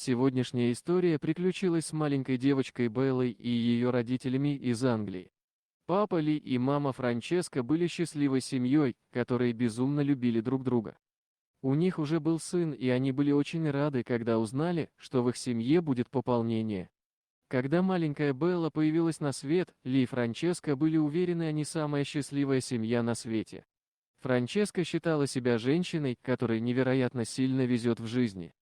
Сегодняшняя история приключилась с маленькой девочкой Беллой и ее родителями из Англии. Папа Ли и мама Франческа были счастливой семьей, которые безумно любили друг друга. У них уже был сын, и они были очень рады, когда узнали, что в их семье будет пополнение. Когда маленькая Белла появилась на свет, Ли и Франческа были уверены, они самая счастливая семья на свете. Франческа считала себя женщиной, которой невероятно сильно везет в жизни.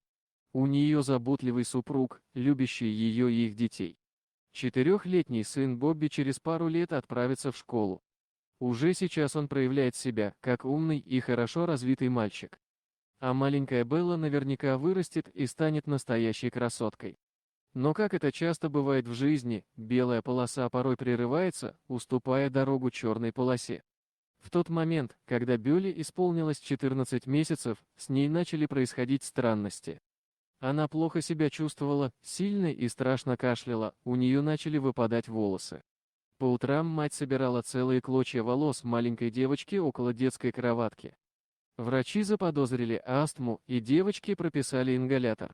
У нее заботливый супруг, любящий ее и их детей. Четырехлетний сын Бобби через пару лет отправится в школу. Уже сейчас он проявляет себя, как умный и хорошо развитый мальчик. А маленькая Белла наверняка вырастет и станет настоящей красоткой. Но как это часто бывает в жизни, белая полоса порой прерывается, уступая дорогу черной полосе. В тот момент, когда Белле исполнилось 14 месяцев, с ней начали происходить странности. Она плохо себя чувствовала, сильно и страшно кашляла, у нее начали выпадать волосы. По утрам мать собирала целые клочья волос маленькой девочки около детской кроватки. Врачи заподозрили астму, и девочке прописали ингалятор.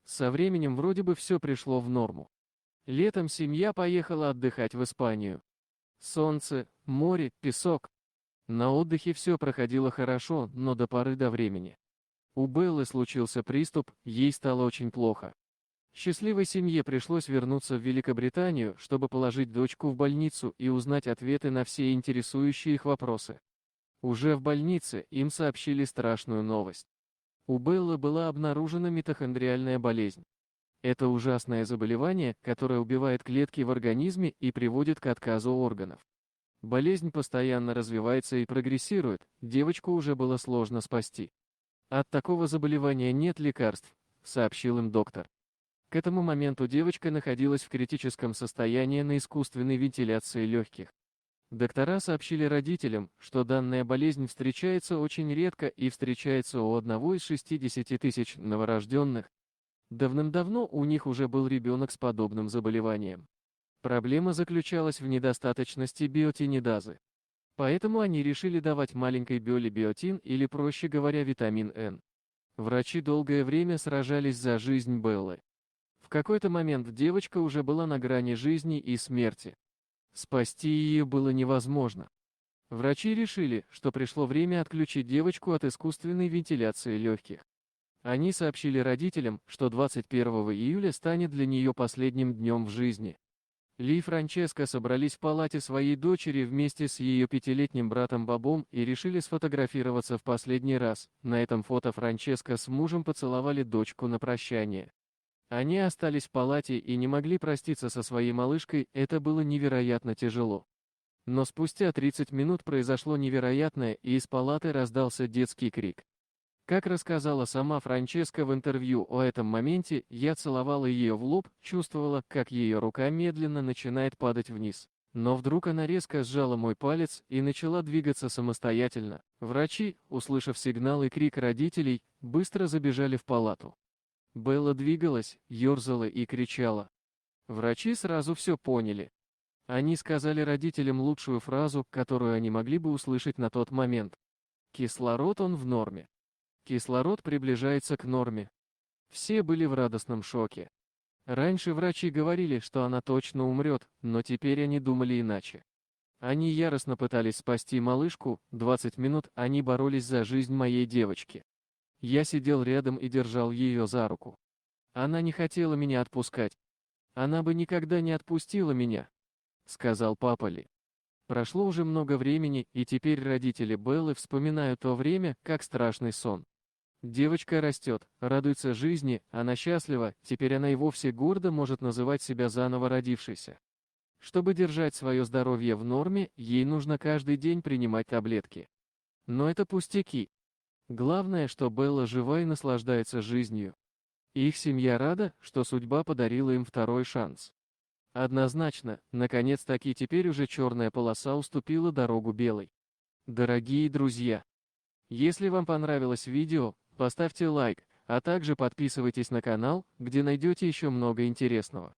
Со временем вроде бы все пришло в норму. Летом семья поехала отдыхать в Испанию. Солнце, море, песок. На отдыхе все проходило хорошо, но до поры до времени. У Беллы случился приступ, ей стало очень плохо. Счастливой семье пришлось вернуться в Великобританию, чтобы положить дочку в больницу и узнать ответы на все интересующие их вопросы. Уже в больнице им сообщили страшную новость. У Беллы была обнаружена митохондриальная болезнь. Это ужасное заболевание, которое убивает клетки в организме и приводит к отказу органов. Болезнь постоянно развивается и прогрессирует, девочку уже было сложно спасти. От такого заболевания нет лекарств, сообщил им доктор. К этому моменту девочка находилась в критическом состоянии на искусственной вентиляции легких. Доктора сообщили родителям, что данная болезнь встречается очень редко и встречается у одного из 60 тысяч новорожденных. Давным-давно у них уже был ребенок с подобным заболеванием. Проблема заключалась в недостаточности биотинидазы. Поэтому они решили давать маленькой Белле биотин или, проще говоря, витамин N. Врачи долгое время сражались за жизнь Беллы. В какой-то момент девочка уже была на грани жизни и смерти. Спасти ее было невозможно. Врачи решили, что пришло время отключить девочку от искусственной вентиляции легких. Они сообщили родителям, что 21 июля станет для нее последним днем в жизни. Ли и Франческа собрались в палате своей дочери вместе с ее пятилетним братом Бобом и решили сфотографироваться в последний раз. На этом фото Франческа с мужем поцеловали дочку на прощание. Они остались в палате и не могли проститься со своей малышкой, это было невероятно тяжело. Но спустя 30 минут произошло невероятное, и из палаты раздался детский крик. Как рассказала сама Франческа в интервью о этом моменте, я целовала ее в лоб, чувствовала, как ее рука медленно начинает падать вниз. Но вдруг она резко сжала мой палец и начала двигаться самостоятельно. Врачи, услышав сигнал и крик родителей, быстро забежали в палату. Белла двигалась, ерзала и кричала. Врачи сразу все поняли. Они сказали родителям лучшую фразу, которую они могли бы услышать на тот момент. Кислород он в норме. Кислород приближается к норме. Все были в радостном шоке. Раньше врачи говорили, что она точно умрет, но теперь они думали иначе. Они яростно пытались спасти малышку, 20 минут они боролись за жизнь моей девочки. Я сидел рядом и держал ее за руку. Она не хотела меня отпускать. Она бы никогда не отпустила меня, сказал папа Ли. Прошло уже много времени, и теперь родители Беллы вспоминают то время, как страшный сон. Девочка растет, радуется жизни, она счастлива, теперь она и вовсе гордо может называть себя заново родившейся. Чтобы держать свое здоровье в норме, ей нужно каждый день принимать таблетки. Но это пустяки. Главное, что Белла жива и наслаждается жизнью. Их семья рада, что судьба подарила им второй шанс. Однозначно, наконец-таки теперь уже черная полоса уступила дорогу белой. Дорогие друзья, если вам понравилось видео, поставьте лайк, а также подписывайтесь на канал, где найдете еще много интересного.